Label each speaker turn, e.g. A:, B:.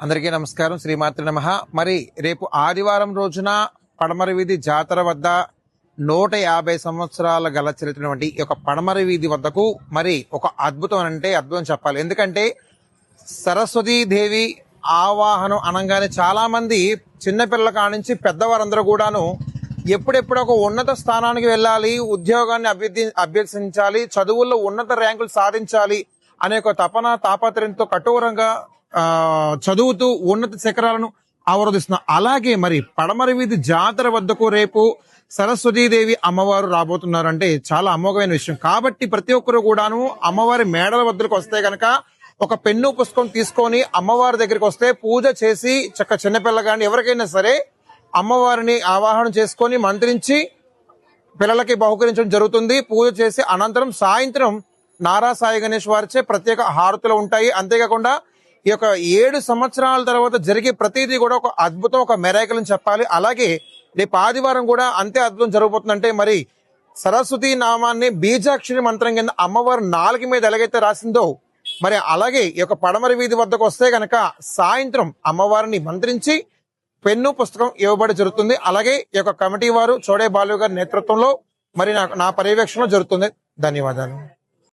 A: అందరికీ నమస్కారం. శ్రీమాత్రి నమః. మరి రేపు ఆదివారం రోజున పడమరి వీధి జాతర వద్ద 150 సంవత్సరాల గల చరిత్రటువంటి ఈ యొక్క పడమరి వీధి వద్దకు మరి ఒక అద్భుతం అంటే అద్భుతం చెప్పాలి. ఎందుకంటే సరస్వతీదేవి ఆవాహనం అనగానే చాలా మంది చిన్నపిల్లల కానించి పెద్దవారందరూ కూడాను ఎప్పుడెప్పుడు ఒక ఉన్నత స్థానానికి వెళ్ళాలి, ఉద్యోగాన్ని అభ్యసించాలి, చదువుల్లో ఉన్నత ర్యాంకులు సాధించాలి అనే ఒక తాపత్రయంతో కఠోరంగా చదువుతూ ఉన్నత శిఖరాలను ఆవరోధిస్తున్నారు. అలాగే మరి పడమరి వీధి జాతర వద్దకు రేపు సరస్వతీదేవి అమ్మవారు రాబోతున్నారు అంటే చాలా అమోఘమైన విషయం. కాబట్టి ప్రతి ఒక్కరు కూడాను అమ్మవారి మేడల వద్దకు వస్తే గనక ఒక పెన్ను పుస్తకం తీసుకొని అమ్మవారి దగ్గరికి వస్తే పూజ చేసి చిన్నపిల్ల కానీ ఎవరికైనా సరే అమ్మవారిని ఆవాహన చేసుకొని మంత్రించి పిల్లలకి బహుకరించడం జరుగుతుంది. పూజ చేసి అనంతరం సాయంత్రం నారా సాయి గణేష్ వారిచే ప్రత్యేక హారతులు ఉంటాయి. అంతేకాకుండా ఈ యొక్క 7 సంవత్సరాల తర్వాత జరిగే ప్రతిదీ కూడా ఒక అద్భుతం, ఒక మెరాకిల్ అని చెప్పాలి. అలాగే రేపు ఆదివారం కూడా అంతే అద్భుతం జరగబోతుందంటే మరి సరస్వతి నామాన్ని బీజాక్షరి మంత్రం కింద అమ్మవారు నాలుగు మీద ఎలాగైతే రాసిందో మరి అలాగే ఈ యొక్క పడమరి వీధి వద్దకు వస్తే గనక సాయంత్రం అమ్మవారిని మంత్రించి పెన్ను పుస్తకం ఇవ్వబడి జరుగుతుంది. అలాగే ఈ యొక్క కమిటీ వారు చోడే బాలు గారి నేతృత్వంలో మరి నా పర్యవేక్షణలో జరుగుతుంది. ధన్యవాదాలు.